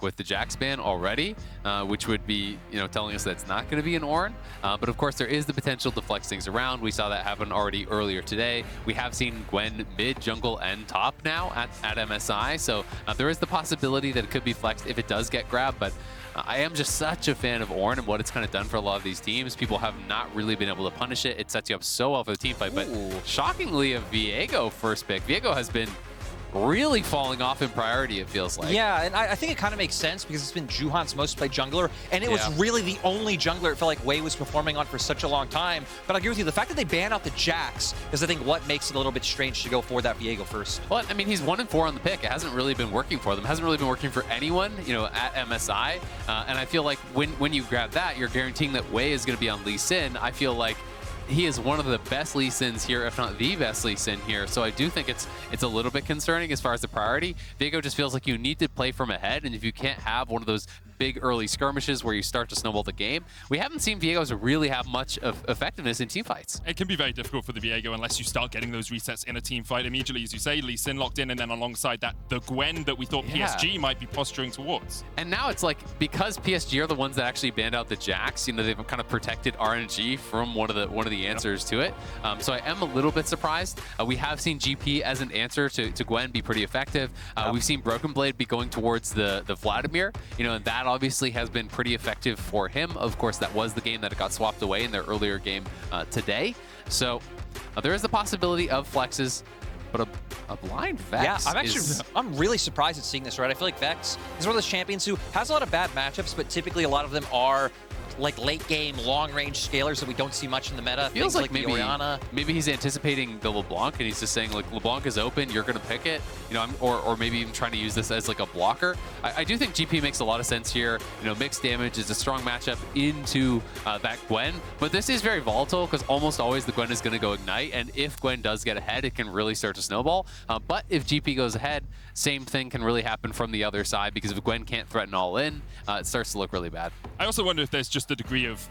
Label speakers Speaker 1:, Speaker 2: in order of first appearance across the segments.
Speaker 1: with the Jax ban already, which would be, telling us that it's not going to be an Ornn. But of course, there is the potential to flex things around. We saw that happen already earlier today. We have seen Gwen mid, jungle, and top now at MSI. So there is the possibility that it could be flexed if it does get grabbed. But I am just such a fan of Ornn and what it's kind of done for a lot of these teams. People have not really been able to punish it. It sets you up so well for the team fight. But shockingly, a Viego first pick. Viego has been really falling off in priority, it feels like.
Speaker 2: Yeah, and I think it kind of makes sense because it's been Juhan's most played jungler, and it was really the only jungler it felt like Wei was performing on for such a long time. But I agree with you, the fact that they ban out the Jax is, I think, what makes it a little bit strange to go for that Viego first.
Speaker 1: Well, I mean, he's 1-4 on the pick. It hasn't really been working for them. It hasn't really been working for anyone, at MSI. And I feel like when you grab that, you're guaranteeing that Wei is going to be on Lee Sin. I feel like he is one of the best Lee Sins here, if not the best Lee Sin here. So I do think it's a little bit concerning as far as the priority. Viego just feels like you need to play from ahead, and if you can't have one of those big early skirmishes where you start to snowball the game, we haven't seen Viego's really have much of effectiveness in team fights.
Speaker 3: It can be very difficult for the Viego unless you start getting those resets in a team fight immediately, as you say. Lee Sin locked in, and then alongside that, the Gwen that we thought PSG might be posturing towards.
Speaker 1: And now it's like, because PSG are the ones that actually banned out the Jax, they've kind of protected RNG from one of the answers to it. So I am a little bit surprised. We have seen GP as an answer to Gwen be pretty effective. We've seen Broken Blade be going towards the Vladimir, and that obviously has been pretty effective for him. Of course, that was the game that it got swapped away in their earlier game today. So there is the possibility of flexes, but a blind Vex.
Speaker 2: Yeah, I'm really surprised at seeing this, right? I feel like Vex is one of those champions who has a lot of bad matchups, but typically a lot of them are like late game, long range scalers that we don't see much in the meta.
Speaker 1: Feels like
Speaker 2: maybe
Speaker 1: he's anticipating the LeBlanc and he's just saying, like, LeBlanc is open, you're going to pick it, or maybe even trying to use this as like a blocker. I do think GP makes a lot of sense here. Mixed damage is a strong matchup into that Gwen, but this is very volatile because almost always the Gwen is going to go Ignite, and if Gwen does get ahead, it can really start to snowball. But if GP goes ahead, same thing can really happen from the other side, because if Gwen can't threaten all in, it starts to look really bad.
Speaker 3: I also wonder if there's just a degree of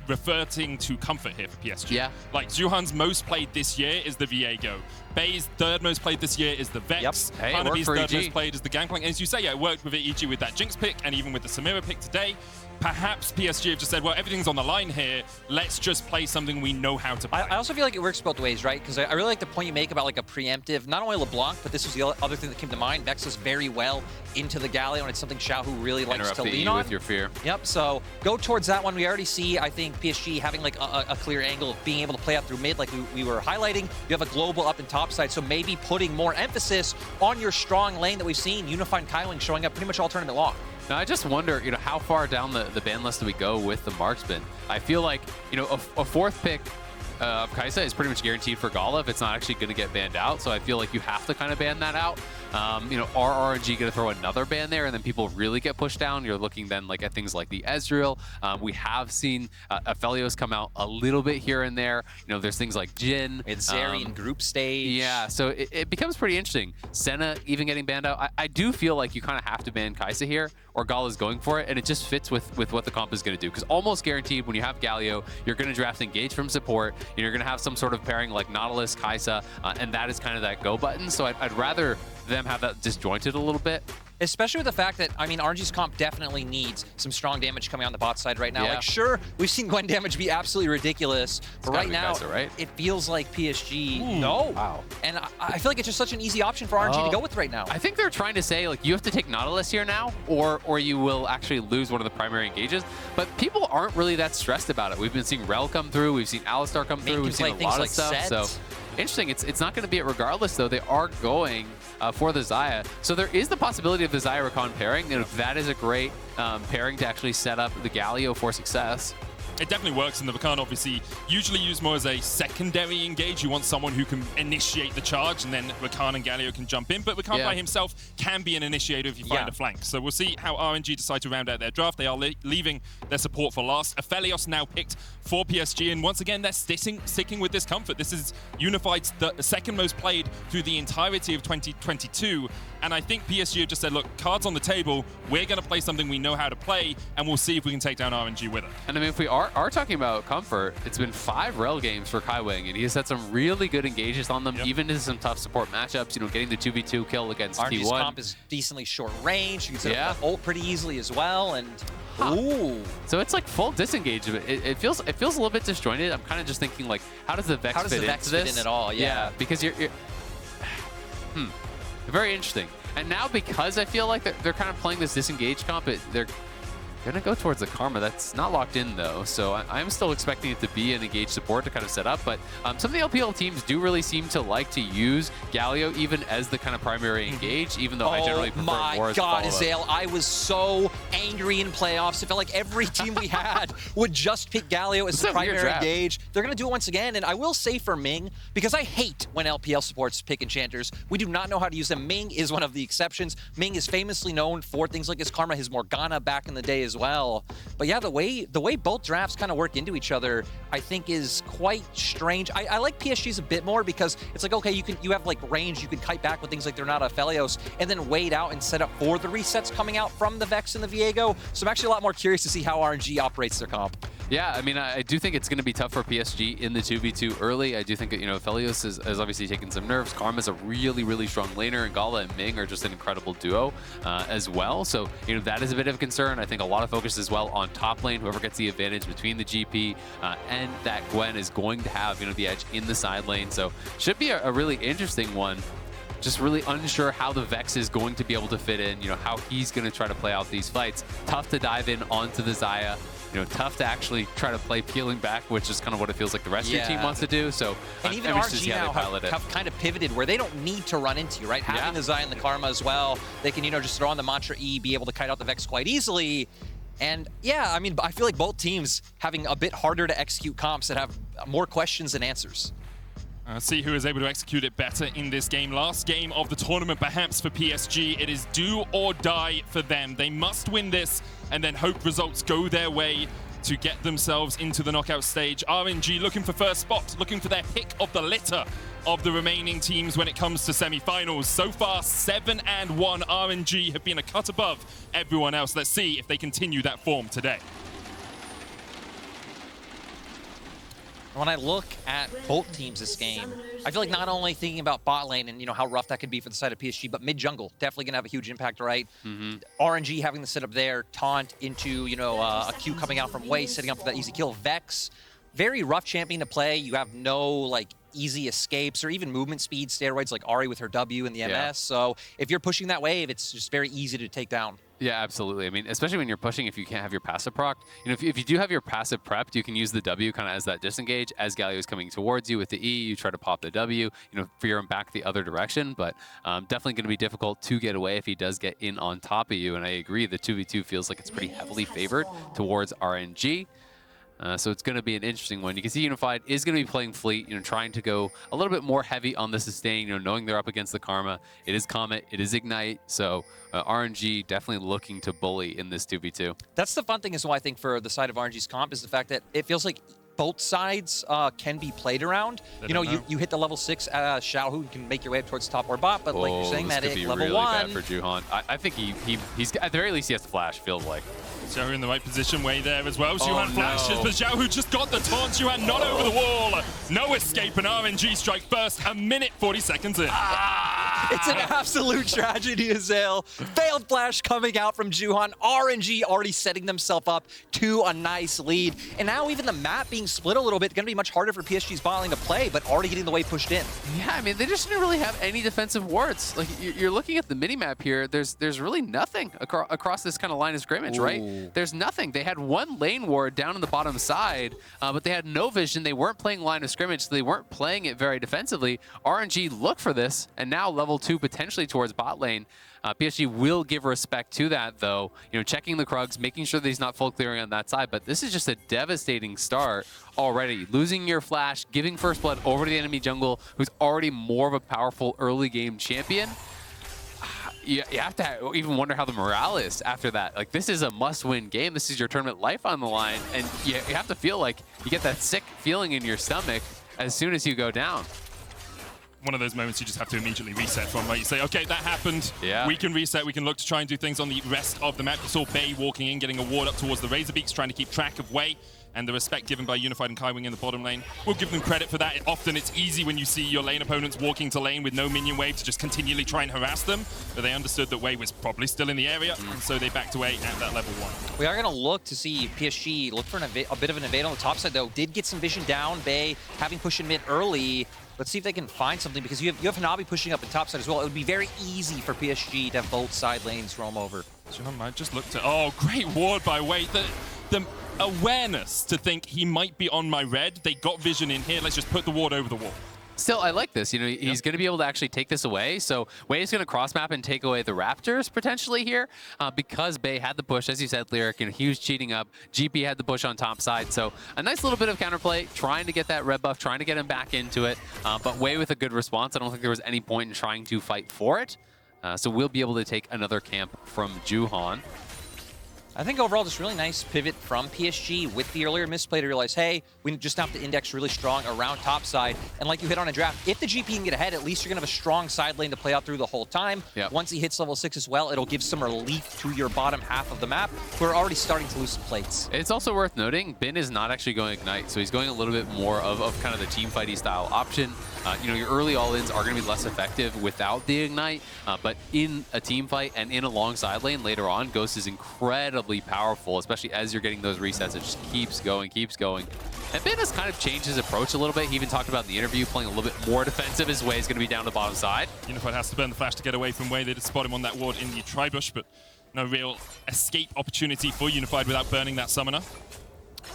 Speaker 3: reverting to comfort here for PSG.
Speaker 1: Yeah.
Speaker 3: Like, Juhan's most played this year is the Viego. Bei's third most played this year is the Vex.
Speaker 1: Hey,
Speaker 3: Hanabi's third
Speaker 1: EG.
Speaker 3: most played is the Gangplank. And as you say, it worked with EG with that Jinx pick and even with the Samira pick today. Perhaps PSG have just said, well, everything's on the line here. Let's just play something we know how to play.
Speaker 2: I also feel like it works both ways, right? Because I really like the point you make about like a preemptive, not only LeBlanc, but this was the other thing that came to mind. Vex is very well into the Galio, and it's something Xiaohu really likes to lean on.
Speaker 1: With your fear.
Speaker 2: Yep, so go towards that one. We already see, I think, PSG having like a clear angle of being able to play out through mid, like we were highlighting. You have a global up and top side, so maybe putting more emphasis on your strong lane that we've seen, Unified Kaiwing showing up pretty much all tournament long.
Speaker 1: Now, I just wonder, how far down the ban list do we go with the marksman? I feel like, a fourth pick of Xayah is pretty much guaranteed for Gala if it's not actually going to get banned out. So I feel like you have to kind of ban that out. Are RNG going to throw another ban there and then people really get pushed down? You're looking then like at things like the Ezreal. We have seen Aphelios come out a little bit here and there. There's things like Jhin.
Speaker 2: It's Zeri in group stage.
Speaker 1: Yeah, so it becomes pretty interesting. Senna even getting banned out. I do feel like you kind of have to ban Xayah here, or Gala's going for it, and it just fits with what the comp is going to do. Because almost guaranteed when you have Galio, you're going to draft Engage from support, and you're going to have some sort of pairing like Nautilus, Xayah, and that is kind of that go button. So I'd rather them have that disjointed a little bit.
Speaker 2: Especially with the fact that, RNG's comp definitely needs some strong damage coming on the bot side right now.
Speaker 1: Yeah.
Speaker 2: Like, sure, we've seen Gwen damage be absolutely ridiculous, but right now,
Speaker 1: Xayah, right?
Speaker 2: it feels like PSG.
Speaker 1: No. Wow.
Speaker 2: And I feel like it's just such an easy option for RNG to go with right now.
Speaker 1: I think they're trying to say, like, you have to take Nautilus here now, or you will actually lose one of the primary engages. But people aren't really that stressed about it. We've been seeing Rel come through. We've seen Alistar come through. We've seen a lot of stuff. So interesting. It's not going to be it regardless, though. They are going for the Xayah. So there is the possibility of the Xayah Rakan pairing, and if that is a great pairing to actually set up the Galio for success.
Speaker 3: It definitely works, and the Rakan obviously usually used more as a secondary engage. You want someone who can initiate the charge, and then Rakan and Galio can jump in. But Rakan by himself can be an initiator if you find a flank. So we'll see how RNG decide to round out their draft. They are leaving their support for last. Aphelios now picked for PSG, and once again, they're sticking with this comfort. This is Unified's second most played through the entirety of 2022. And I think PSG have just said, look, cards on the table, we're going to play something we know how to play, and we'll see if we can take down RNG with it.
Speaker 1: And I mean, if we are are talking about comfort, it's been 5 rel games for Kaiwing, and he has had some really good engages on them, even into some tough support matchups. You know, getting the 2v2 kill against
Speaker 2: RNG's
Speaker 1: T1.
Speaker 2: comp is decently short range. You can set up that ult pretty easily as well, and ooh.
Speaker 1: So it's like full disengagement. It feels a little bit disjointed. I'm kind of just thinking like, how does the Vex fit into this?
Speaker 2: In at all? Yeah,
Speaker 1: because you're very interesting. And now because I feel like they're kind of playing this disengaged comp, they're going to go towards the Karma. That's not locked in, though, so I'm still expecting it to be an engaged support to kind of set up, but some of the LPL teams do really seem to like to use Galio even as the kind of primary engage, even though I generally prefer more as a follow-up.
Speaker 2: Oh my god, Azael, I was so angry in playoffs. It felt like every team we had would just pick Galio as the primary engage. They're going to do it once again, and I will say for Ming, because I hate when LPL supports pick enchanters, we do not know how to use them. Ming is one of the exceptions. Ming is famously known for things like his Karma, his Morgana back in the day as well. But yeah, the way both drafts kind of work into each other, I think is quite strange. I like PSG's a bit more because it's like, okay, you have like range, you can kite back with things like Renata, Aphelios, and then wait out and set up for the resets coming out from the Vex and the Viego. So I'm actually a lot more curious to see how RNG operates their comp.
Speaker 1: Yeah, I mean, I do think it's going to be tough for PSG in the 2v2 early. I do think that, you know, Aphelios has obviously taken some nerfs. Karma's a really, really strong laner, and Gala and Ming are just an incredible duo as well. So, you know, that is a bit of a concern. I think a lot of focus as well on top lane. Whoever gets the advantage between the GP and that Gwen is going to have, you know, the edge in the side lane. So, should be a really interesting one. Just really unsure how the Vex is going to be able to fit in, you know, how he's going to try to play out these fights. Tough to dive in onto the Xayah. You know, tough to actually try to play peeling back, which is kind of what it feels like the rest of your team wants to do. So,
Speaker 2: and even RNG now have kind of pivoted where they don't need to run into you, right? Having the Xayah and the Karma as well, they can, you know, just throw on the Mantra E, be able to kite out the Vex quite easily. And yeah, I mean, I feel like both teams having a bit harder to execute comps that have more questions than answers.
Speaker 3: See who is able to execute it better in this game. Last game of the tournament, perhaps, for PSG. It is do or die for them. They must win this and then hope results go their way to get themselves into the knockout stage. RNG looking for first spot, looking for their pick of the litter of the remaining teams when it comes to semi-finals. So far, 7-1. RNG have been a cut above everyone else. Let's see if they continue that form today.
Speaker 2: When I look at both teams this game, I feel like not only thinking about bot lane and, you know, how rough that could be for the side of PSG, but mid jungle definitely gonna have a huge impact, right? RNG having the setup there, taunt into, you know, a Q coming out from Wei, setting up for that easy kill. Vex, very rough champion to play. You have no like easy escapes or even movement speed steroids like Ahri with her W in the MS. So if you're pushing that wave, it's just very easy to take down.
Speaker 1: Yeah, absolutely. I mean, especially when you're pushing, if you can't have your passive proc. You know, if you do have your passive prepped, you can use the W kind of as that disengage. As Galio is coming towards you with the E, you try to pop the W, you know, veer him back the other direction. But definitely going to be difficult to get away if he does get in on top of you. And I agree, the 2v2 feels like it's pretty heavily favored towards RNG. So it's going to be an interesting one. You can see Unified is going to be playing Fleet, you know, trying to go a little bit more heavy on the sustain, you know, knowing they're up against the Karma. It is Comet, it is Ignite, so RNG definitely looking to bully in this 2v2.
Speaker 2: That's the fun thing as well, I think, for the side of RNG's comp is the fact that it feels like both sides can be played around. You know, you hit the level 6 Xiaohu, you can make your way up towards top or bot, but like you're saying, that
Speaker 1: could be
Speaker 2: level
Speaker 1: really
Speaker 2: 1.
Speaker 1: bad for Juhan. I think he's at the very least he has to flash, feels like.
Speaker 3: Xiaohu in the right position, Wei there as well. Juhan flashes, but Xiaohu just got the taunt. Juhan not over the wall. No escape, and RNG strike first. 1:40 seconds in.
Speaker 2: It's an absolute tragedy, Azael. Failed flash coming out from Juhan. RNG already setting themselves up to a nice lead. And now even the map being split a little bit, going to be much harder for PSG's bot lane to play, but already getting the wave pushed in.
Speaker 1: Yeah, I mean, they just didn't really have any defensive wards. Like, you're looking at the mini-map here, there's really nothing across this kind of line of scrimmage, right? There's nothing. They had one lane ward down on the bottom side, but they had no vision. They weren't playing line of scrimmage, so they weren't playing it very defensively. RNG look for this, and now level 2 potentially towards bot lane. PSG will give respect to that, though. You know, checking the Krugs, making sure that he's not full clearing on that side. But this is just a devastating start already. Losing your flash, giving first blood over to the enemy jungle, who's already more of a powerful early game champion. You have to even wonder how the morale is after that. Like, this is a must-win game. This is your tournament life on the line, and you have to feel like you get that sick feeling in your stomach as soon as you go down.
Speaker 3: One of those moments you just have to immediately reset from, right? You say, okay, that happened.
Speaker 1: Yeah.
Speaker 3: We can reset. We can look to try and do things on the rest of the map. You saw Bay walking in, getting a ward up towards the Razorbeaks, trying to keep track of Wei. and the respect given by Unified and Kaiwing in the bottom lane. We'll give them credit for that. Often it's easy when you see your lane opponents walking to lane with no minion wave to just continually try and harass them, but they understood that Wei was probably still in the area, and so they backed away at that level 1.
Speaker 2: We are going to look to see PSG look for a bit of an invade on the top side, though. Did get some vision down. Bei having pushed in mid early. Let's see if they can find something, because you have Hanabi pushing up the top side as well. It would be very easy for PSG to have both side lanes roam over.
Speaker 3: Juhan might just look to... Oh, great ward by Wei. The awareness to think he might be on my red. They got vision in here. Let's just put the ward over the wall.
Speaker 1: Still, I like this. You know, he's going to be able to actually take this away. So Wei is going to cross map and take away the Raptors potentially here, because Bei had the push, as you said, Lyric, and he was cheating up. GP had the push on top side. So a nice little bit of counterplay, trying to get that red buff, trying to get him back into it. But Wei with a good response. I don't think there was any point in trying to fight for it. So we'll be able to take another camp from Juhan.
Speaker 2: I think overall, just really nice pivot from PSG with the earlier misplay to realize, hey, we just have to index really strong around top side. And like you hit on a draft, if the GP can get ahead, at least you're going to have a strong side lane to play out through the whole time.
Speaker 1: Yep.
Speaker 2: Once he hits level 6 as well, it'll give some relief to your bottom half of the map, who are already starting to lose some plates.
Speaker 1: It's also worth noting, Bin is not actually going Ignite, so he's going a little bit more of kind of the team fighty style option. You know, your early all-ins are going to be less effective without the Ignite, but in a team fight and in a long side lane later on, Ghost is incredibly powerful, especially as you're getting those resets. It just keeps going, keeps going. And Bin has kind of changed his approach a little bit. He even talked about in the interview playing a little bit more defensive. His Wei is going to be down the bottom side.
Speaker 3: Unified has to burn the flash to get away from Wei. They did spot him on that ward in the Tribush, but no real escape opportunity for Unified without burning that summoner.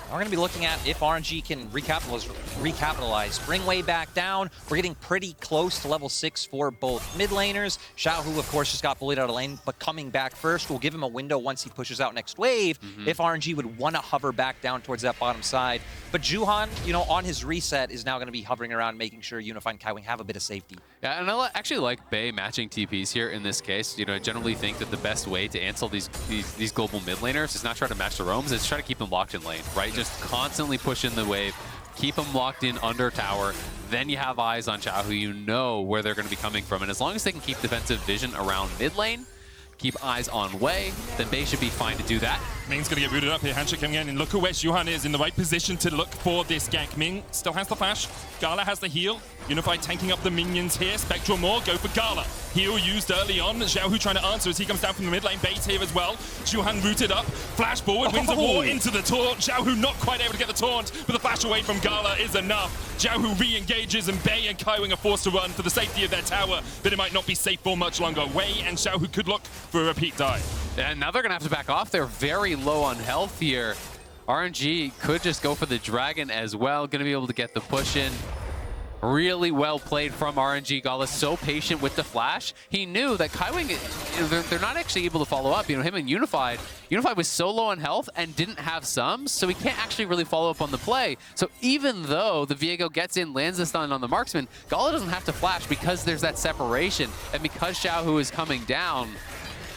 Speaker 2: We're going to be looking at if RNG can recapitalize, bring Wei back down. We're getting pretty close to level 6 for both mid laners. Xiaohu, of course, just got bullied out of lane, but coming back first will give him a window once he pushes out next wave, if RNG would want to hover back down towards that bottom side. But Juhan, you know, on his reset is now going to be hovering around, making sure Unified and Kaiwing have a bit of safety.
Speaker 1: Yeah, and I actually like Bei matching TPs here in this case. You know, I generally think that the best way to answer these global mid laners is not try to match the roams, it's try to keep them locked in lane, right? Just constantly push in the wave, keep them locked in under tower, then you have eyes on Xiaohu, you know where they're going to be coming from, and as long as they can keep defensive vision around mid lane, keep eyes on Wei, then Bei should be fine to do that.
Speaker 3: Ming's going to get booted up here. Handshake coming in, and look at where Juhan is in the right position to look for this gank. Ming still has the flash. Gala has the heal. Unified tanking up the minions here. Spectral more, go for Gala. Heal used early on. Xiaohu trying to answer as he comes down from the mid lane. Bait here as well. Juhan rooted up. Flash forward, wins a war into the taunt. Xiaohu not quite able to get the taunt, but the flash away from Gala is enough. Xiaohu re-engages, and Bei and Kaiwing are forced to run for the safety of their tower, but it might not be safe for much longer. Wei and Xiaohu could look for a repeat dive.
Speaker 1: And now they're going to have to back off. They're very low on health here. RNG could just go for the dragon as well. Going to be able to get the push in. Really well played from RNG. Gala so patient with the flash. He knew that Kaiwing, you know, they're not actually able to follow up. You know, him and Unified was so low on health and didn't have sums, so he can't actually really follow up on the play. So even though the Viego gets in, lands the stun on the marksman, Gala doesn't have to flash because there's that separation, and because Xiaohu is coming down,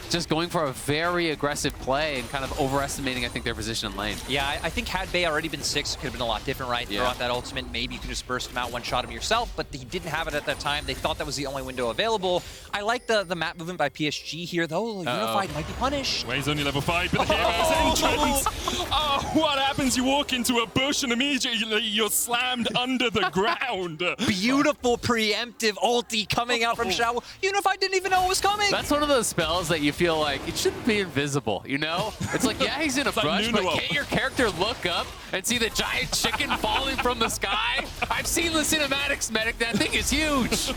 Speaker 1: just going for a very aggressive play and kind of overestimating, I think, their position in lane.
Speaker 2: Yeah, I think had Bei already been 6, it could have been a lot different, right? Throw out that ultimate, maybe you can just burst him out, one-shot him yourself, but he didn't have it at that time. They thought that was the only window available. I like the map movement by PSG here, though. Unified might be punished.
Speaker 3: Wei's only level 5, but the hero's entrance. Oh, what happens? You walk into a bush and immediately you're slammed under the ground.
Speaker 2: Beautiful preemptive ulti coming out from Xiaohu. Unified didn't even know it was coming.
Speaker 1: That's one of those spells that you feel like it shouldn't be invisible, you know? It's like, yeah, he's in a brush, but can't your character look up and see the giant chicken falling from the sky? I've seen the cinematics, Medic. That thing is huge.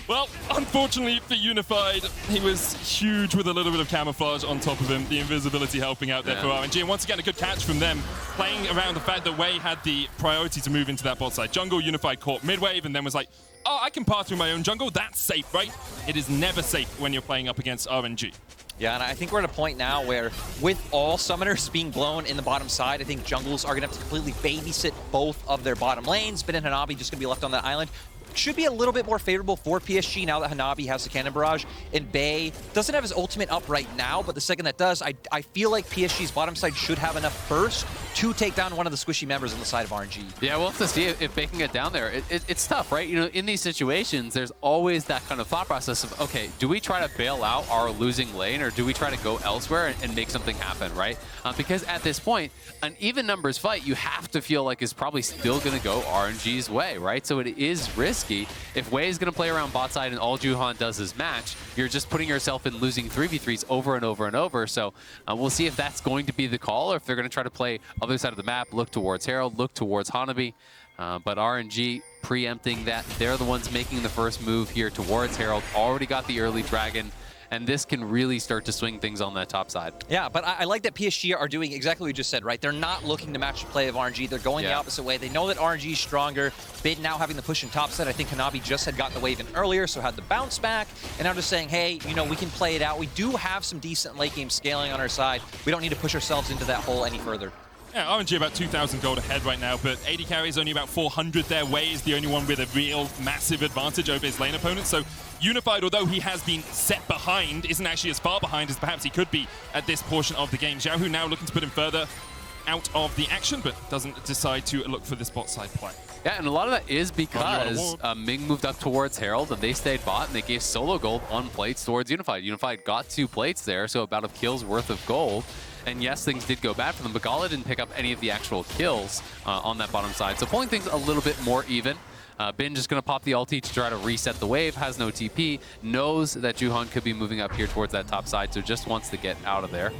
Speaker 3: Well, unfortunately for Unified, he was huge with a little bit of camouflage on top of him. The invisibility helping out there for RNG. And once again, a good catch from them, playing around the fact that Wei had the priority to move into that bot side jungle. Unified caught mid-wave and then was like, oh, I can pass through my own jungle. That's safe, right? It is never safe when you're playing up against RNG.
Speaker 2: Yeah, and I think we're at a point now where with all summoners being blown in the bottom side, I think jungles are going to have to completely babysit both of their bottom lanes. Bin and Hanabi just going to be left on that island. Should be a little bit more favorable for PSG now that Hanabi has the cannon barrage, and Bei doesn't have his ultimate up right now, but the second that does, I feel like PSG's bottom side should have enough first to take down one of the squishy members on the side of RNG.
Speaker 1: Yeah, we'll have to see if they can get down there. It's tough, right? You know, in these situations, there's always that kind of thought process of, okay, do we try to bail out our losing lane, or do we try to go elsewhere and make something happen, right? Because at this point, an even numbers fight, you have to feel like is probably still going to go RNG's way, right? So it is risky. If Wei is going to play around bot side and all Juhan does is match, you're just putting yourself in losing 3v3s over and over and over. So we'll see if that's going to be the call, or if they're going to try to play other side of the map, look towards Herald, look towards Hanabi. But RNG preempting that. They're the ones making the first move here towards Herald. Already got the early dragon. And this can really start to swing things on that top side.
Speaker 2: Yeah, but I like that PSG are doing exactly what you just said, right? They're not looking to match the play of RNG. They're going the opposite way. They know that RNG is stronger. Bid now having the push in top side. I think Hanabi just had gotten the wave in earlier, so had the bounce back. And now just saying, hey, you know, we can play it out. We do have some decent late game scaling on our side. We don't need to push ourselves into that hole any further.
Speaker 3: Yeah, RNG about 2,000 gold ahead right now, but AD carry is only about 400 there. Wei is the only one with a real massive advantage over his lane opponent. So Unified, although he has been set behind, isn't actually as far behind as perhaps he could be at this portion of the game. Xiaohu now looking to put him further out of the action, but doesn't decide to look for this bot side play.
Speaker 1: Yeah, and a lot of that is because Ming moved up towards Herald, and they stayed bot, and they gave solo gold on plates towards Unified. Unified got 2 plates there, so about a kill's worth of gold. And yes, things did go bad for them, but Gala didn't pick up any of the actual kills on that bottom side. So pulling things a little bit more even. Bin just going to pop the ulti to try to reset the wave, has no TP, knows that Juhan could be moving up here towards that top side, so just wants to get out of there.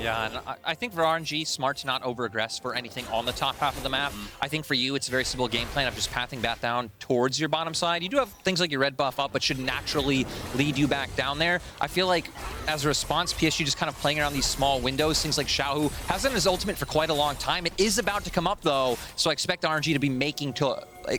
Speaker 2: Yeah, and I think for RNG, smart to not over-aggress for anything on the top half of the map. I think for you, it's a very simple game plan of just pathing back down towards your bottom side. You do have things like your red buff up, but should naturally lead you back down there. I feel like, as a response, PSG just kind of playing around these small windows. Things like Xiaohu hasn't his ultimate for quite a long time. It is about to come up, though, so I expect RNG to be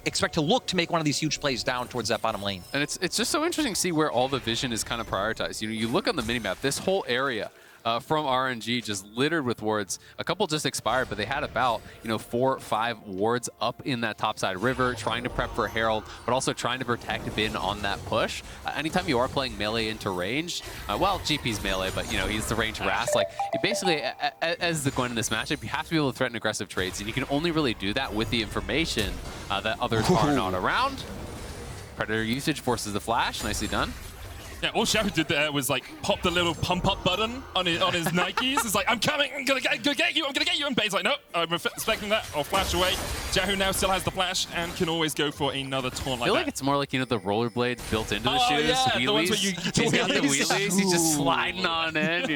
Speaker 2: expect to look to make one of these huge plays down towards that bottom lane. And
Speaker 1: it's just so interesting to see where all the vision is kind of prioritized. You know, you look on the minimap, this whole area from RNG just littered with wards. A couple just expired, but they had about, 4 or 5 wards up in that topside river, trying to prep for Herald, but also trying to protect Bin on that push. Anytime you are playing melee into range, well, GP's melee, but he's the range harass. Like, you basically, as the Gwen in this matchup, you have to be able to threaten aggressive trades, and you can only really do that with the information that others are not around. Predator usage forces the flash, nicely done.
Speaker 3: Yeah, all Xiaohu did there was like pop the little pump up button on his Nikes. It's like, I'm coming, I'm gonna get you, I'm gonna get you. And Bay's like, nope, I'm expecting that. I'll flash away. Xiaohu now still has the flash and can always go for another taunt like that.
Speaker 1: I feel like it's more like, the rollerblade built into the shoes.
Speaker 3: Yeah,
Speaker 1: wheelies.
Speaker 3: the ones where
Speaker 1: He's got the wheelies, he's just sliding on in,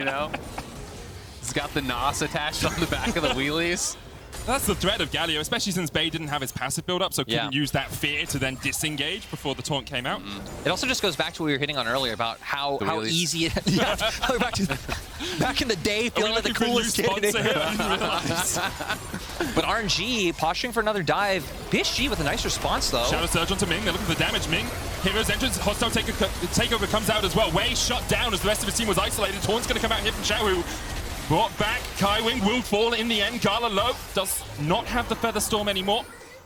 Speaker 1: He's got the NOS attached on the back of the wheelies.
Speaker 3: That's the threat of Galio, especially since Bay didn't have his passive build-up, so couldn't use that fear to then disengage before the taunt came out.
Speaker 2: It also just goes back to what we were hitting on earlier about how easy it is. Yeah, back in the day, feeling like the coolest kid. But RNG posturing for another dive. PSG with a nice response, though.
Speaker 3: Shadow Surge onto Ming. They're looking for the damage. Ming, Hero's entrance, hostile takeover comes out as well. Wei shut down as the rest of his team was isolated. Taunt's going to come out here from Xiaohu. Brought back, Kaiwing will fall in the end. Gala low, does not have the Feather Storm anymore.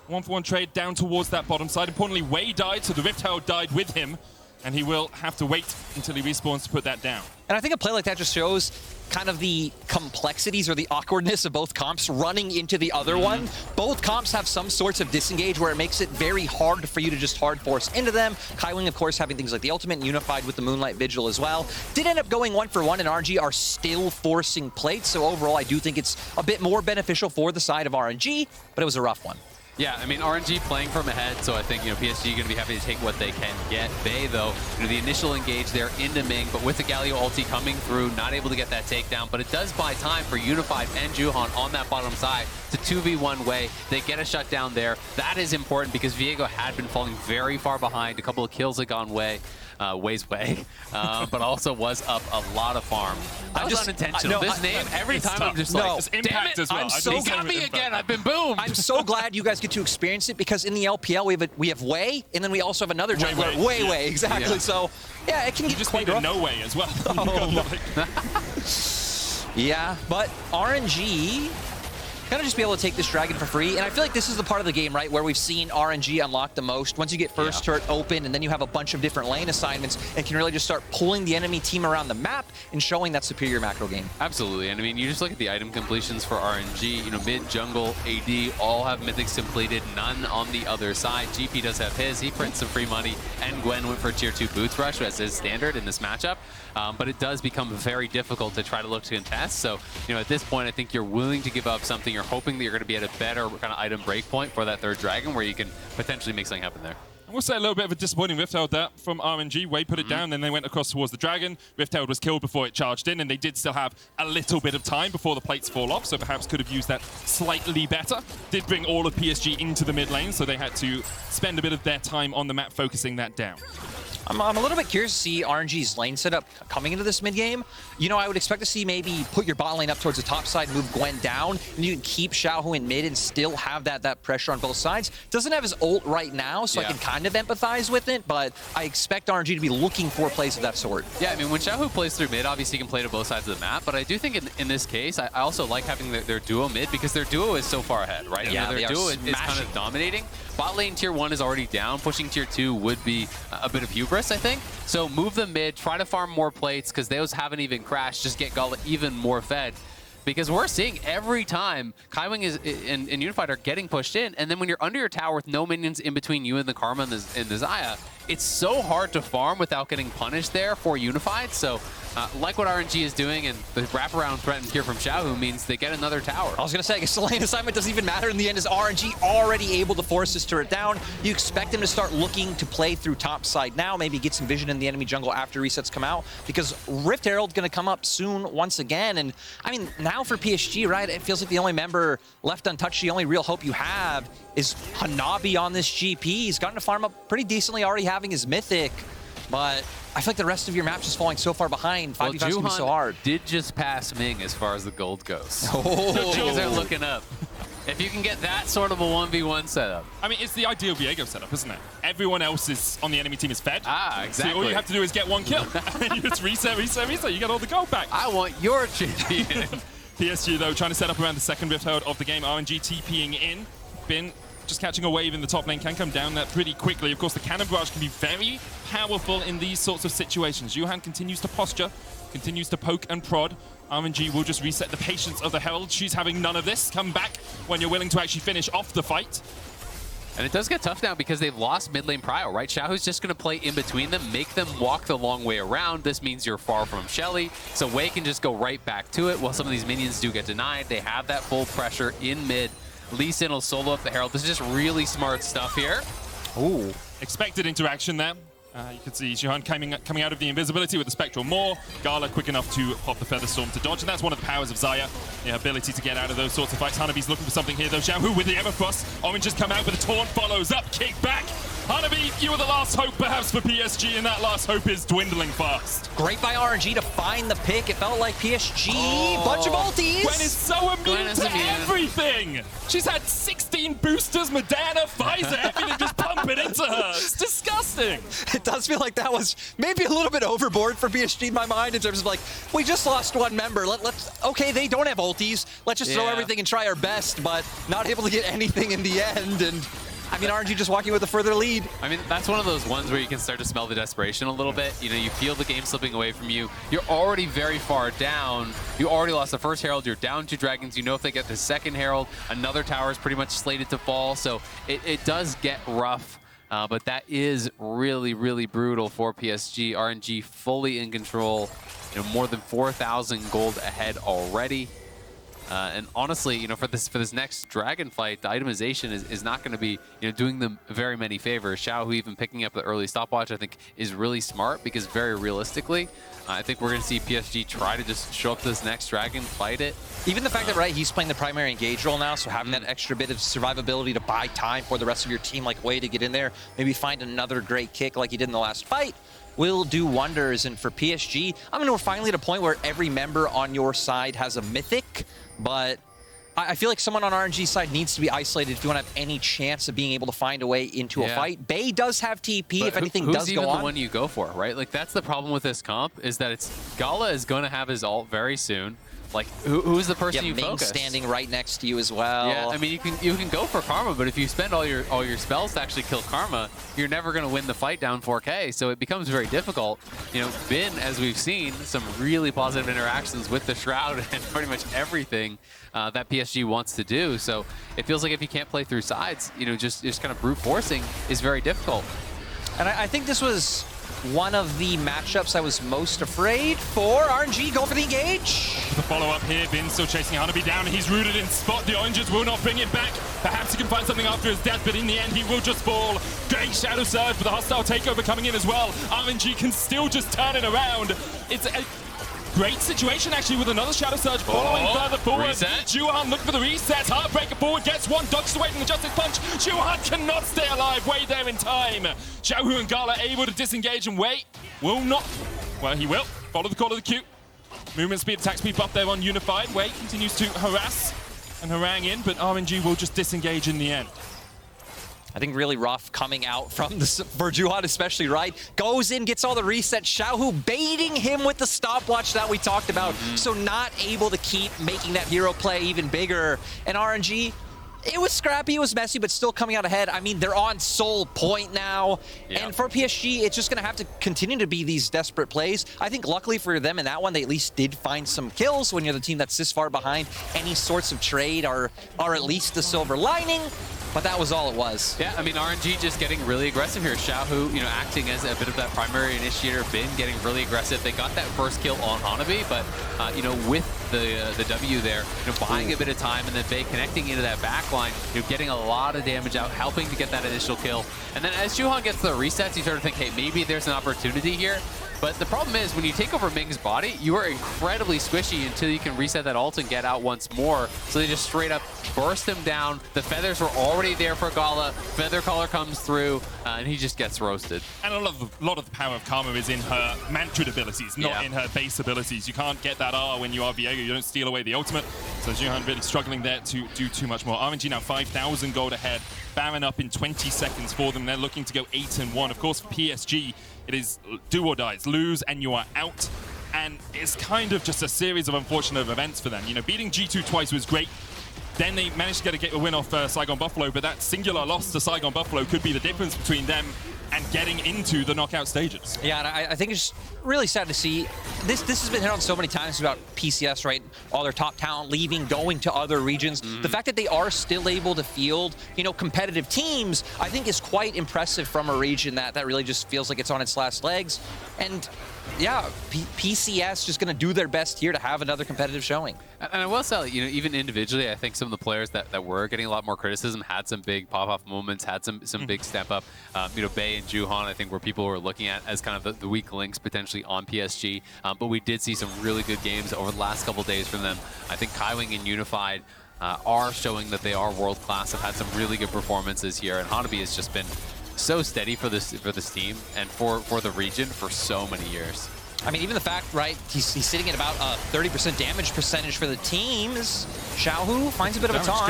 Speaker 3: 1-for-1 trade down towards that bottom side. Importantly, Wei died, so the Rift Herald died with him, and he will have to wait until he respawns to put that down.
Speaker 2: And I think a play like that just shows kind of the complexities or the awkwardness of both comps running into the other one. Both comps have some sorts of disengage where it makes it very hard for you to just hard force into them. Kaiwing, of course, having things like the ultimate and unified with the Moonlight Vigil as well. Did end up going 1-for-1, and RNG are still forcing plates. So overall, I do think it's a bit more beneficial for the side of RNG, but it was a rough one.
Speaker 1: Yeah, I mean, RNG playing from ahead, so I think, PSG going to be happy to take what they can get. Bay, though, the initial engage there into Ming, but with the Galio ulti coming through, not able to get that takedown, but it does buy time for Unified and Juhan on that bottom side to 2v1 Wei. They get a shutdown there. That is important because Viego had been falling very far behind. A couple of kills had gone Wei's way, but also was up a lot of farm. That was unintentional. This name, every time
Speaker 3: tough.
Speaker 1: I'm just
Speaker 3: like,
Speaker 1: damn it,
Speaker 3: as well.
Speaker 1: He got me again. I've been boomed.
Speaker 2: I'm so glad you guys get to experience it because in the LPL we have Wei, and then we also have another jungler, Wei, exactly. Yeah. So yeah, it can get
Speaker 3: just
Speaker 2: quite
Speaker 3: need
Speaker 2: rough.
Speaker 3: No way as well.
Speaker 2: Yeah, but RNG kind of just be able to take this dragon for free. And I feel like this is the part of the game, right, where we've seen RNG unlock the most. Once you get first turret open, and then you have a bunch of different lane assignments, and can really just start pulling the enemy team around the map and showing that superior macro game.
Speaker 1: Absolutely. And I mean, you just look at the item completions for RNG, you know, mid, jungle, AD, all have mythics completed, none on the other side. GP does have his, he prints some free money, and Gwen went for tier 2 boots rush as his standard in this matchup. But it does become very difficult to try to look to contest. So, you know, at this point, I think you're willing to give up something. You're hoping that you're going to be at a better kind of item break point for that third dragon where you can potentially make something happen there.
Speaker 3: I will say a little bit of a disappointing Rifthold there from RNG. Wei put it down, then they went across towards the dragon. Rifthold was killed before it charged in, and they did still have a little bit of time before the plates fall off, so perhaps could have used that slightly better. Did bring all of PSG into the mid lane, so they had to spend a bit of their time on the map focusing that down.
Speaker 2: I'm a little bit curious to see RNG's lane setup coming into this mid game. You know, I would expect to see maybe put your bot lane up towards the top side, move Gwen down, and you can keep Xiaohu in mid and still have that pressure on both sides. Doesn't have his ult right now, so I can kind of empathize with it, but I expect RNG to be looking for plays of that sort.
Speaker 1: Yeah, I mean, when Xiaohu plays through mid, obviously he can play to both sides of the map, but I do think in this case, I also like having their duo mid because their duo is so far ahead, right?
Speaker 2: Yeah,
Speaker 1: you know, their duo is kind of dominating. Bot lane tier 1 is already down. Pushing tier 2 would be a bit of hubris, I think. So move them mid, try to farm more plates because those haven't even crashed. Just get Gala even more fed. Because we're seeing every time Kaiwing and Unified are getting pushed in, and then when you're under your tower with no minions in between you and the Karma and the Xayah, it's so hard to farm without getting punished there for Unified. So like what RNG is doing, and the wraparound threatened here from Xiaohu means they get another tower.
Speaker 2: I was going to say, I guess the lane assignment doesn't even matter in the end. Is RNG already able to force this turret down? You expect them to start looking to play through top side now, maybe get some vision in the enemy jungle after resets come out, because Rift Herald's going to come up soon once again. And I mean, now for PSG, right, it feels like the only member left untouched, the only real hope you have is Hanabi on this GP. He's gotten to farm up pretty decently, already having his mythic, but I feel like the rest of your map's just falling so far behind. 5v5 is going to be so hard.
Speaker 1: Did just pass Ming as far as the gold goes.
Speaker 2: Oh.
Speaker 1: Things are looking up. If you can get that sort of a 1v1 setup.
Speaker 3: I mean, it's the ideal Viego setup, isn't it? Everyone else is on the enemy team is fed.
Speaker 1: Ah, exactly.
Speaker 3: So all you have to do is get one kill. And you just reset. You get all the gold back.
Speaker 1: I want your champion.
Speaker 3: PSG, though, trying to set up around the second Rifthold of the game. RNG TPing in. Bin just catching a wave in the top lane, can come down that pretty quickly. Of course, the cannon barrage can be very powerful in these sorts of situations. Juhan continues to posture, continues to poke and prod. RNG will just reset the patience of the Herald. She's having none of this. Come back when you're willing to actually finish off the fight.
Speaker 1: And it does get tough now because they've lost mid lane prio, right? Xiaohu's just going to play in between them, make them walk the long way around. This means you're far from Shelly, so Wei can just go right back to it. While some of these minions do get denied, they have that full pressure in mid. Lee Sin will solo up the Herald. This is just really smart stuff here.
Speaker 3: Ooh. Expected interaction there. You can see Juhan coming out of the invisibility with the Spectral Maw. Gala quick enough to pop the Feather Storm to dodge, and that's one of the powers of Xayah, the ability to get out of those sorts of fights. Hanabi's looking for something here, though. Xiaohu with the Everfrost. Orange has come out with a taunt, follows up, kick back. Hanabi, you were the last hope perhaps for PSG, and that last hope is dwindling fast.
Speaker 2: Great by RNG to find the pick. It felt like PSG, bunch of ultis.
Speaker 3: Gwen is so immune to everything. She's had 16 boosters, Medana, Pfizer, everything just pumping into her. It's disgusting.
Speaker 2: It does feel like that was maybe a little bit overboard for PSG in my mind in terms of like, we just lost one member. Okay, they don't have ultis. Let's just throw everything and try our best, but not able to get anything in the end. And I mean, RNG just walking with a further lead.
Speaker 1: I mean, that's one of those ones where you can start to smell the desperation a little bit. You know, you feel the game slipping away from you. You're already very far down. You already lost the first Herald. You're down 2 dragons. You know if they get the second Herald, another tower is pretty much slated to fall. So it does get rough. But that is really, really brutal for PSG. RNG fully in control. You know, more than 4,000 gold ahead already. And honestly, you know, for this next dragon fight, the itemization is not going to be, you know, doing them very many favors. Xiaohu even picking up the early stopwatch, I think, is really smart because very realistically, I think we're going to see PSG try to just show up this next dragon, fight it.
Speaker 2: Even the fact that, right, he's playing the primary engage role now, so having that extra bit of survivability to buy time for the rest of your team, like way to get in there, maybe find another great kick like he did in the last fight, will do wonders. And for PSG, I mean, we're finally at a point where every member on your side has a mythic, but I feel like someone on RNG's side needs to be isolated if you want to have any chance of being able to find a way into a fight. Bay does have TP
Speaker 1: but
Speaker 2: if anything does go on.
Speaker 1: Who's even the one you go for, right? Like, that's the problem with this comp, is that Gala is going to have his ult very soon. Like, who's the person you
Speaker 2: Ming
Speaker 1: focus?
Speaker 2: standing right next to you as well.
Speaker 1: Yeah, I mean, you can go for Karma, but if you spend all your spells to actually kill Karma, you're never going to win the fight down 4K. So it becomes very difficult. You know, Bin, as we've seen, some really positive interactions with the Shroud and pretty much everything that PSG wants to do. So it feels like if you can't play through sides, you know, just kind of brute forcing is very difficult.
Speaker 2: And I think this was one of the matchups I was most afraid for. RNG going for the engage.
Speaker 3: The follow-up here, Bin still chasing Hanabi down. He's rooted in spot. The Oranges will not bring it back. Perhaps he can find something after his death, but in the end, he will just fall. Great Shadow Surge for the hostile takeover coming in as well. RNG can still just turn it around. It's a great situation, actually, with another Shadow Surge following further forward.
Speaker 1: Reset.
Speaker 3: Juhan looking for the reset. Heartbreaker forward, gets one, dodges away from the Justice Punch. Juhan cannot stay alive. Way there in time. Xiaohu and Gala able to disengage and wait. Will not. Well, he will. Follow the call of the Q. Movement speed, attack speed buff there on Unified. Wei continues to harass and harangue in, but RNG will just disengage in the end.
Speaker 2: I think really rough coming out from the for Juhan especially, right? Goes in, gets all the resets. Xiaohu baiting him with the stopwatch that we talked about. So not able to keep making that hero play even bigger. And RNG, it was scrappy, it was messy, but still coming out ahead. I mean, they're on Soul Point now. Yep. And for PSG, it's just going to have to continue to be these desperate plays. I think luckily for them in that one, they at least did find some kills when you're the team that's this far behind. Any sorts of trade are at least the silver lining. But that was all it was.
Speaker 1: Yeah, I mean, RNG just getting really aggressive here. Xiaohu, you know, acting as a bit of that primary initiator. Bin getting really aggressive. They got that first kill on Hanabi, but, you know, with the W there, you know, buying a bit of time, and then Bei connecting into that back line, you know, getting a lot of damage out, helping to get that initial kill. And then as Juhan gets the resets, you sort of think, hey, maybe there's an opportunity here. But the problem is, when you take over Ming's body, you are incredibly squishy until you can reset that ult and get out once more. So they just straight up burst him down. The feathers were already there for Gala. Feather Collar comes through, and he just gets roasted. And
Speaker 3: a lot of the power of Karma is in her mantra abilities, not in her base abilities. You can't get that R when you are Viego. You don't steal away the ultimate. So Juhan really struggling there to do too much more. RNG now 5,000 gold ahead. Baron up in 20 seconds for them. They're looking to go 8-1. Of course, for PSG, it is do or die. It's lose and you are out. And it's kind of just a series of unfortunate events for them. You know, beating G2 twice was great. Then they managed to get a win off Saigon Buffalo, but that singular loss to Saigon Buffalo could be the difference between them and getting into the knockout stages.
Speaker 2: Yeah, and I think it's really sad to see. This has been hit on so many times about PCS, right? All their top talent leaving, going to other regions. The fact that they are still able to field, you know, competitive teams, I think is quite impressive from a region that really just feels like it's on its last legs. And yeah, PCS just going to do their best here to have another competitive showing.
Speaker 1: And I will say, you know, even individually, I think some of the players that were getting a lot more criticism had some big pop-off moments, had some big step up. You know, Bei and Juhan, I think, were people were looking at as kind of the weak links potentially on PSG. But we did see some really good games over the last couple of days from them. I think Kaiwing and Unified are showing that they are world-class, have had some really good performances here. And Hanabi has just been so steady for this team and for the region for so many years.
Speaker 2: I mean, even the fact, right, he's sitting at about a 30% damage percentage for the team. Xiaohu finds a bit of a taunt.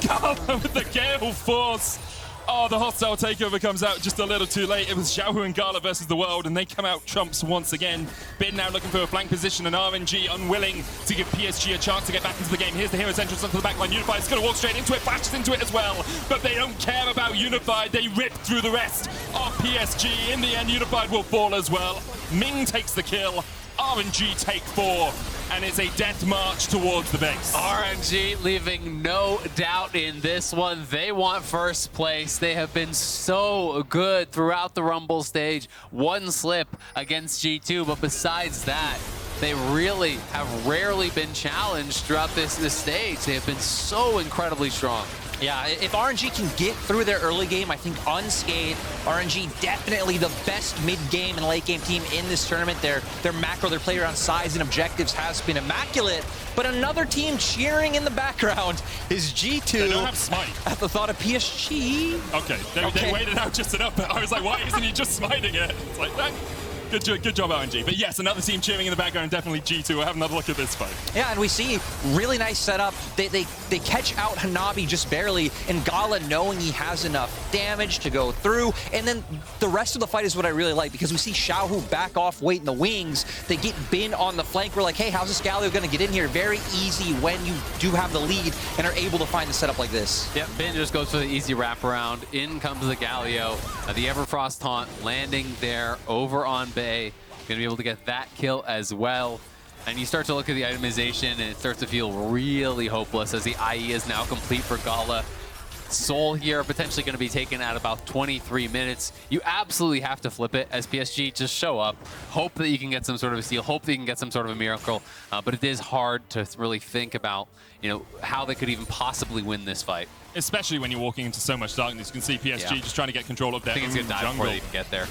Speaker 3: Gala with the Gale Force. Oh, the hostile takeover comes out just a little too late. It was Xiaohu and Gala versus the world, and they come out trumps once again. Bin now looking for a flank position, and RNG unwilling to give PSG a chance to get back into the game. Here's the hero's entrance onto the backline. Unified is going to walk straight into it, flashes into it as well. But they don't care about Unified. They rip through the rest of PSG. In the end, Unified will fall as well. Ming takes the kill. RNG take 4. And it's a death march towards the base.
Speaker 1: RNG leaving no doubt in this one. They want first place. They have been so good throughout the Rumble stage. One slip against G2, but besides that, they really have rarely been challenged throughout this stage. They have been so incredibly strong.
Speaker 2: Yeah, if RNG can get through their early game, I think unscathed, RNG definitely the best mid-game and late-game team in this tournament. Their macro, their player on size and objectives has been immaculate. But another team cheering in the background is G2.
Speaker 3: They don't have smite.
Speaker 2: At the thought of PSG.
Speaker 3: Okay, they waited out just enough, but I was like, why isn't he just smiting it? It's like, Good job, RNG. But yes, another team cheering in the background, definitely G2. We'll have another look at this fight.
Speaker 2: Yeah, and we see really nice setup. They catch out Hanabi just barely, and Gala knowing he has enough damage to go through. And then the rest of the fight is what I really like, because we see Xiaohu back off, wait in the wings. They get Bin on the flank. We're like, hey, how's this Galio going to get in here? Very easy when you do have the lead and are able to find the setup like this.
Speaker 1: Yep, Bin just goes for the easy wraparound. In comes the Galio. The Everfrost taunt landing there over on Bay. Going to be able to get that kill as well. And you start to look at the itemization, and it starts to feel really hopeless as the IE is now complete for Gala. Soul here potentially going to be taken at about 23 minutes. You absolutely have to flip it as PSG. Just show up, hope that you can get some sort of a steal, hope that you can get some sort of a miracle. But it is hard to really think about, how they could even possibly win this fight.
Speaker 3: Especially when you're walking into so much darkness. You can see PSG just trying to get control of their own jungle.
Speaker 1: Before they even get there.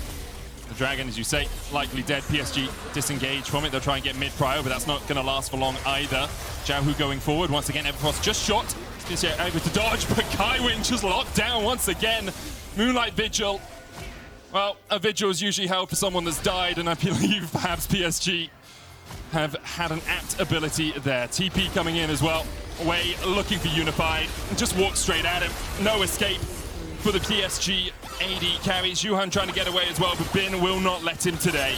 Speaker 3: The Dragon, as you say, likely dead. PSG disengage from it. They'll try and get mid-prio, but that's not going to last for long either. Xiaohu going forward. Once again, Everfrost just shot. PSG able to dodge, but Kaiwing just locked down once again. Moonlight Vigil. Well, a Vigil is usually held for someone that's died, and I believe perhaps PSG have had an apt ability there. TP coming in as well. Wei looking for Unified. Just walk straight at him. No escape for the PSG AD carries. Juhan trying to get away as well, but Bin will not let him today.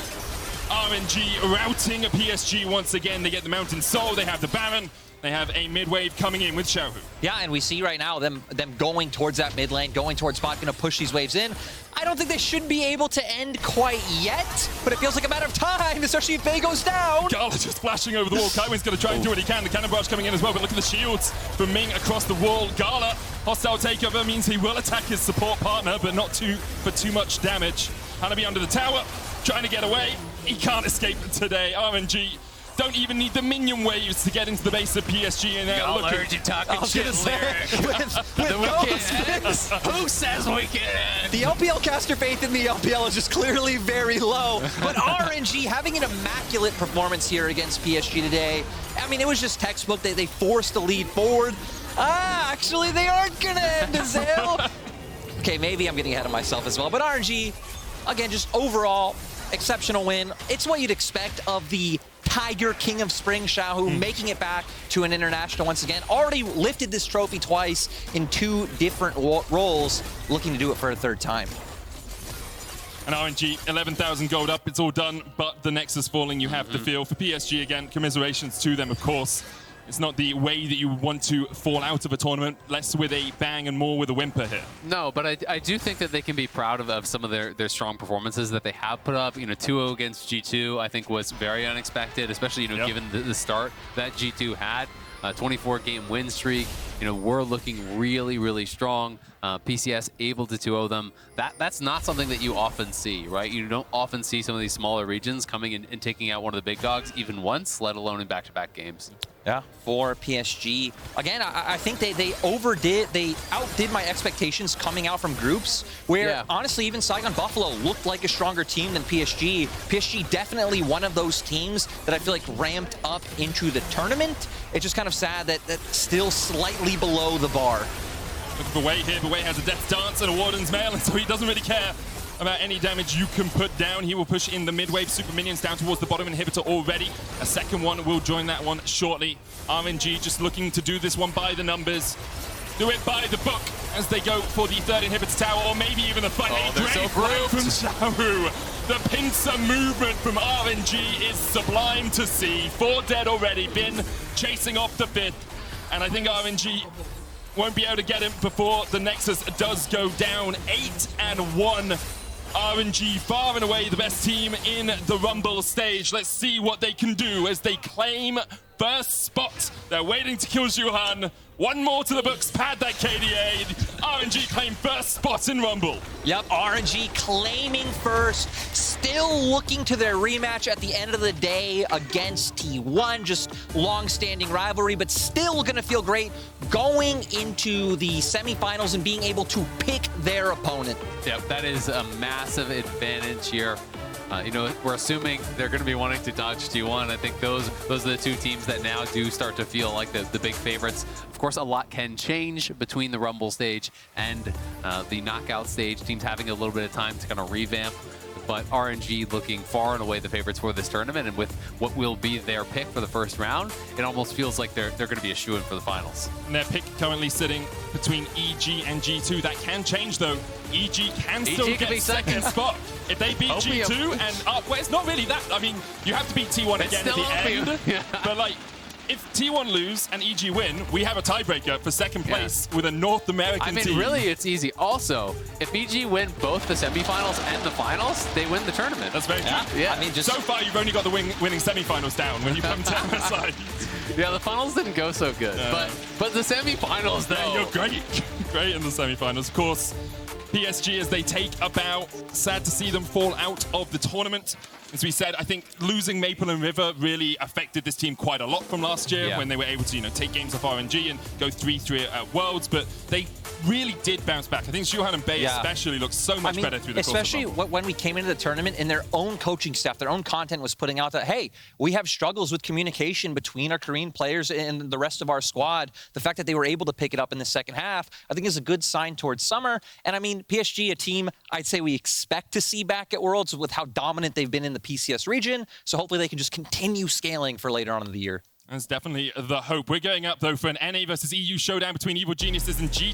Speaker 3: RNG routing PSG once again. They get the Mountain Soul. They have the Baron. They have a mid-wave coming in with Xiaohu. Yeah,
Speaker 2: and we see right now them going towards that mid lane, going towards spot, going to push these waves in. I don't think they should be able to end quite yet, but it feels like a matter of time, especially if Viego's down.
Speaker 3: Gala just flashing over the wall. Kaiwing's going to try and do what he can. The cannon barrage coming in as well, but look at the shields from Ming across the wall. Gala, hostile takeover means he will attack his support partner, but not for too much damage. Hanabi under the tower, trying to get away. He can't escape today. RNG don't even need the minion waves to get into the base of PSG. And
Speaker 1: I heard you talking shit, Lyric. Who says we can?
Speaker 2: The LPL caster faith in the LPL is just clearly very low. But RNG having an immaculate performance here against PSG today. I mean, it was just textbook. They forced the lead forward. Actually, they aren't going to end, Azael. Okay, maybe I'm getting ahead of myself as well. But RNG, again, just overall, exceptional win. It's what you'd expect of the Tiger King of Spring, Xiaohu, making it back to an international once again. Already lifted this trophy twice in 2 different roles, looking to do it for a 3rd time.
Speaker 3: And RNG, 11,000 gold up, it's all done, but the Nexus falling you have to feel. For PSG, again, commiserations to them, of course. It's not the way that you want to fall out of a tournament, less with a bang and more with a whimper here.
Speaker 1: No, but I do think that they can be proud of some of their strong performances that they have put up. 2-0 against G2, I think, was very unexpected, especially, given the start that G2 had. 24-game win streak. We're looking really, really strong. PCS able to 2-0 them. That's not something that you often see, right? You don't often see some of these smaller regions coming in and taking out one of the big dogs even once, let alone in back-to-back games.
Speaker 2: Yeah, for PSG. Again, I think they outdid my expectations coming out from groups, where honestly, even Saigon Buffalo looked like a stronger team than PSG. PSG definitely one of those teams that I feel like ramped up into the tournament. It's just kind of sad that that's still slightly below the bar.
Speaker 3: Looking for Wei here, but Wei has a Death Dance and a Warden's Mail, and so he doesn't really care about any damage you can put down. He will push in the mid-wave super minions down towards the bottom inhibitor already. A second one will join that one shortly. RNG just looking to do this one by the numbers. Do it by the book as they go for the 3rd inhibitor tower, or maybe even the final.
Speaker 1: They're so great
Speaker 3: from Xiaohu. The pincer movement from RNG is sublime to see. 4 dead already. Bin chasing off the 5th. And I think RNG won't be able to get him before the Nexus does go down. 8-1. RNG far and away the best team in the Rumble stage. Let's see what they can do as they claim first spot. They're waiting to kill Juhan. One more to the books, pad that KDA. RNG claim first spot in Rumble.
Speaker 2: Yep, RNG claiming first. Still looking to their rematch at the end of the day against T1. Just long-standing rivalry, but still going to feel great going into the semifinals and being able to pick their opponent.
Speaker 1: Yep, that is a massive advantage here. We're assuming they're going to be wanting to dodge T1. I think those are the 2 teams that now do start to feel like the big favorites. Of course, a lot can change between the Rumble stage and the knockout stage. Teams having a little bit of time to kind of revamp but RNG looking far and away the favorites for this tournament, and with what will be their pick for the first round, it almost feels like they're going to be a shoo-in for the finals.
Speaker 3: And their pick currently sitting between EG and G2. That can change though. EG can still get second spot. If they beat G2 and up, well, it's not really that. I mean, you have to beat T1 again at the end. Yeah. But like, if T1 lose and EG win, we have a tiebreaker for second place with a North American team.
Speaker 1: Really, it's easy. Also, if EG win both the semifinals and the finals, they win the tournament.
Speaker 3: That's very true.
Speaker 1: Yeah.
Speaker 3: I mean, so far, you've only got the winning semifinals down when you come to MSI.
Speaker 1: Yeah, the finals didn't go so good. But the semifinals, though.
Speaker 3: You're great. Great in the semifinals. Of course, PSG, as they take a bow, sad to see them fall out of the tournament. As we said, I think losing Maple and River really affected this team quite a lot from last year when they were able to, take games off RNG and go 3-3 at Worlds, but they really did bounce back. I think Juhan and Bay especially looked so much better through the course of the
Speaker 2: especially when we came into the tournament and their own coaching staff, their own content was putting out that, hey, we have struggles with communication between our Korean players and the rest of our squad. The fact that they were able to pick it up in the second half, I think is a good sign towards summer. And I mean, PSG, a team I'd say we expect to see back at Worlds with how dominant they've been in the PCS region. So hopefully they can just continue scaling for later on in the year.
Speaker 3: That's definitely the hope. We're going up, though, for an NA versus EU showdown between Evil Geniuses and G2.